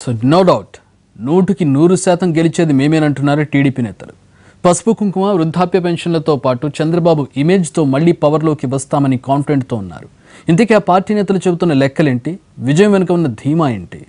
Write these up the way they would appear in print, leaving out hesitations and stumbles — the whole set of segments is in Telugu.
సో నో డౌట్ 100% గెలిచేది మేమేనంటున్నారు టీడీపీ నేతలు. పసుపు కుంకుమ వృద్ధాప్య పెన్షన్లతో పాటు చంద్రబాబు ఇమేజ్తో మళ్లీ పవర్లోకి వస్తామని కాన్ఫిడెంట్తో ఉన్నారు. ఇంతకీ ఆ పార్టీ నేతలు చెబుతున్న లెక్కలేంటి? విజయం వెనుక ఉన్న ధీమా ఏంటి?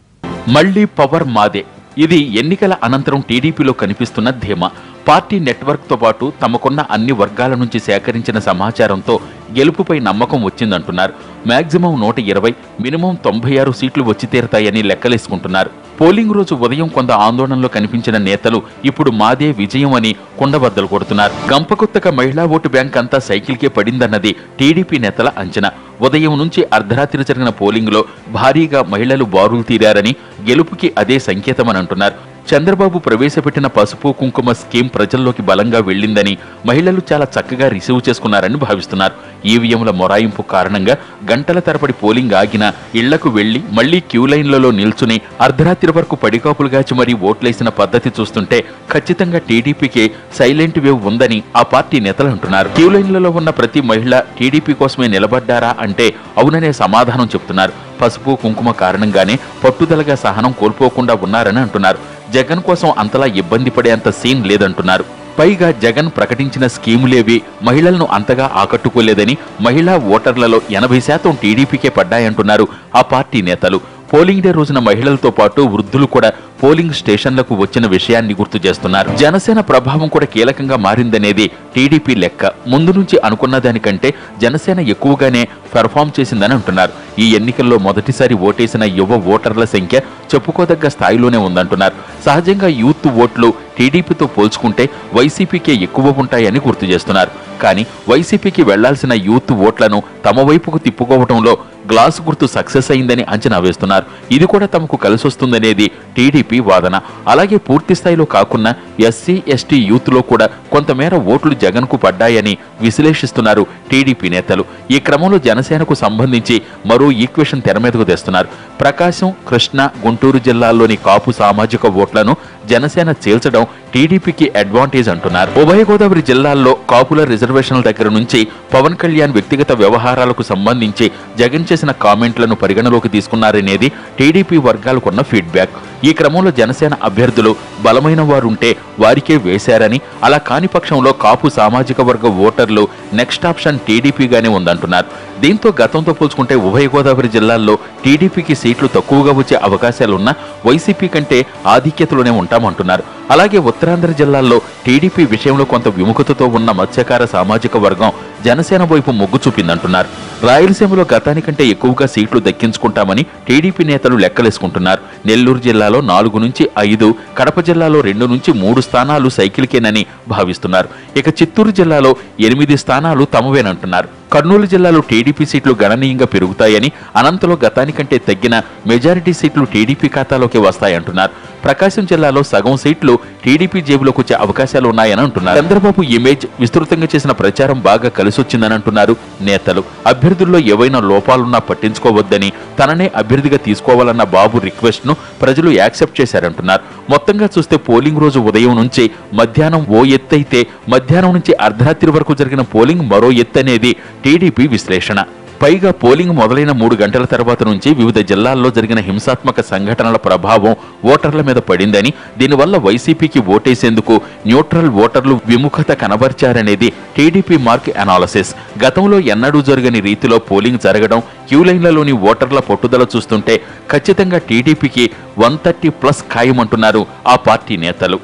మళ్లీ పవర్ మాదే. ఇది ఎన్నికల అనంతరం టీడీపీలో కనిపిస్తున్న ధీమా. పార్టీ నెట్వర్క్తో పాటు తమకున్న అన్ని వర్గాల నుంచి సేకరించిన సమాచారంతో గెలుపుపై నమ్మకం వచ్చిందంటున్నారు. మాక్సిమం 120, మినిమం 96 సీట్లు వచ్చి తీరతాయని లెక్కలేసుకుంటున్నారు. పోలింగ్ రోజు ఉదయం కొంత ఆందోళనలో కనిపించిన నేతలు ఇప్పుడు మాదే విజయం అని కుండబద్దలు కొడుతున్నారు. గంపకొత్తగా మహిళా ఓటు బ్యాంక్ అంతా సైకిల్కే పడిందన్నది టీడీపీ నేతల అంచనా. ఉదయం నుంచి అర్ధరాత్రి జరిగిన పోలింగ్లో భారీగా మహిళలు బారులు తీరారని, గెలుపుకి అదే సంకేతమని అంటున్నారు. చంద్రబాబు ప్రవేశపెట్టిన పసుపు కుంకుమ స్కీమ్ ప్రజల్లోకి బలంగా వెళ్లిందని, మహిళలు చాలా చక్కగా రిసీవ్ చేసుకున్నారని భావిస్తున్నారు. ఈవీఎంల మొరాయింపు కారణంగా గంటల తరబడి పోలింగ్ ఆగినా ఇళ్లకు వెళ్లి మళ్లీ క్యూ లైన్లలో నిల్చుని అర్ధరాత్రి వరకు పడికాపులు గాచి మరీ ఓట్లేసిన పద్ధతి చూస్తుంటే ఖచ్చితంగా టీడీపీకి సైలెంట్ వేవ్ ఉందని ఆ పార్టీ నేతలు అంటున్నారు. క్యూ లైన్లలో ఉన్న ప్రతి మహిళ టీడీపీ కోసమే నిలబడ్డారా అంటే అవుననే సమాధానం చెప్తున్నారు. పసుపు కుంకుమ కారణంగానే పట్టుదలగా సహనం కోల్పోకుండా ఉన్నారని అంటున్నారు. జగన్ కోసం అంతలా ఇబ్బంది పడేంత సీన్ లేదంటున్నారు. పైగా జగన్ ప్రకటించిన స్కీములేవి మహిళలను అంతగా ఆకట్టుకోలేదని, మహిళా ఓటర్లలో 80% టీడీపీకే పడ్డాయంటున్నారు ఆ పార్టీ నేతలు. పోలింగ్ డే రోజున మహిళలతో పాటు వృద్ధులు కూడా పోలింగ్ స్టేషన్లకు వచ్చిన విషయాన్ని గుర్తు చేస్తున్నారు. జనసేన ప్రభావం కూడా కీలకంగా మారిందనేది టీడీపీ లెక్క. ముందు నుంచి అనుకున్న దానికంటే జనసేన ఎక్కువగానే పెర్ఫామ్ చేసిందని అంటున్నారు. ఈ ఎన్నికల్లో మొదటిసారి ఓటేసిన యువ ఓటర్ల సంఖ్య చెప్పుకోదగ్గ స్థాయిలోనే ఉందంటున్నారు. సహజంగా యూత్ ఓట్లు టీడీపీతో పోల్చుకుంటే వైసీపీకే ఎక్కువ ఉంటాయని గుర్తు చేస్తున్నారు. కానీ వైసీపీకి వెళ్లాల్సిన యూత్ ఓట్లను తమ వైపుకు తిప్పుకోవడంలో గ్లాసు గుర్తు సక్సెస్ అయిందని అంచనా వేస్తున్నారు. ఇది కూడా తమకు కలిసొస్తుందనేది టీడీపీ వాదన. అలాగే పూర్తి స్థాయిలో కాకున్నా ఎస్సీ ఎస్టీ యూత్ లో కూడా కొంతమేర ఓట్లు జగన్ కు పడ్డాయని విశ్లేషిస్తున్నారు టీడీపీ నేతలు. ఈ క్రమంలో జనసేనకు సంబంధించి మరో ఈక్వేషన్ తెర మీదకు తెస్తున్నారు. ప్రకాశం, కృష్ణా, గుంటూరు జిల్లాల్లోని కాపు సామాజిక ఓట్లను జనసేన చేల్చడం టీడీపీకి అడ్వాంటేజ్ అంటున్నారు. ఉభయ గోదావరి జిల్లాల్లో కాపుల రిజర్వేషన్ల దగ్గర నుంచి పవన్ కళ్యాణ్ వ్యక్తిగత వ్యవహారాలకు సంబంధించి జగన్ చేసిన కామెంట్లను పరిగణలోకి తీసుకున్నారనేది టీడీపీ వర్గాలకున్న ఫీడ్బ్యాక్. ఈ క్రమంలో జనసేన అభ్యర్థులు బలమైన వారుంటే వారికే వేశారని, అలా కాని పక్షంలో కాపు సామాజిక వర్గ ఓటర్లు నెక్స్ట్ ఆప్షన్ టీడీపీగానే ఉందంటున్నారు. దీంతో గతంతో పోల్చుకుంటే ఉభయ గోదావరి జిల్లాల్లో టీడీపీకి సీట్లు తక్కువగా వచ్చే అవకాశాలున్నా వైసీపీ కంటే ఆధిక్యతలోనే ఉంటామంటున్నారు. అలాగే ఉత్తరాంధ్ర జిల్లాల్లో టీడీపీ విషయంలో కొంత విముఖతతో ఉన్న మత్స్యకార సామాజిక వర్గం జనసేన వైపు మొగ్గు చూపిందంటున్నారు. రాయలసీమలో గతానికంటే ఎక్కువగా సీట్లు దక్కించుకుంటామని టీడీపీ నేతలు లెక్కలేసుకుంటున్నారు. నెల్లూరు జిల్లాలో 4 నుంచి 5, కడప జిల్లాలో 2 నుంచి 3 స్థానాలు సైకిల్కేనని భావిస్తున్నారు. ఇక చిత్తూరు జిల్లాలో 8 స్థానాలు తమవేనంటున్నారు. కర్నూలు జిల్లాలో టీడీపీ సీట్లు గణనీయంగా పెరుగుతాయని, అనంతలో గతానికంటే తగ్గిన మెజారిటీ సీట్లు టీడీపీ ఖాతాలోకి వస్తాయంటున్నారు. ప్రకాశం జిల్లాలో సగం సీట్లు టీడీపీ జేబులోకి వచ్చే అవకాశాలు ఉన్నాయని అంటున్నారు. చంద్రబాబు ఇమేజ్ విస్తృతంగా చేసిన ప్రచారం బాగా కలిసొచ్చిందని అంటున్నారు నేతలు. అభ్యర్థుల్లో ఏవైనా లోపాలున్నా పట్టించుకోవద్దని, తననే అభ్యర్థిగా తీసుకోవాలన్న బాబు రిక్వెస్ట్ ను ప్రజలు యాక్సెప్ట్ చేశారంటున్నారు. మొత్తంగా చూస్తే పోలింగ్ రోజు ఉదయం నుంచి మధ్యాహ్నం ఓ ఎత్తైతే, మధ్యాహ్నం నుంచి అర్ధరాత్రి వరకు జరిగిన పోలింగ్ మరో ఎత్తనేది టీడీపీ విశ్లేషణ. పైగా పోలింగ్ మొదలైన 3 గంటల తర్వాత నుంచి వివిధ జిల్లాల్లో జరిగిన హింసాత్మక సంఘటనల ప్రభావం ఓటర్ల మీద పడిందని, దీనివల్ల వైసీపీకి ఓటేసేందుకు న్యూట్రల్ ఓటర్లు విముఖత కనబర్చారనేది టీడీపీ మార్క్ అనాలసిస్. గతంలో ఎన్నడూ జరగని రీతిలో పోలింగ్ జరగడం, క్యూ లైన్లలోని ఓటర్ల పట్టుదల చూస్తుంటే ఖచ్చితంగా టీడీపీకి 130+ ఖాయమంటున్నారు ఆ పార్టీ నేతలు.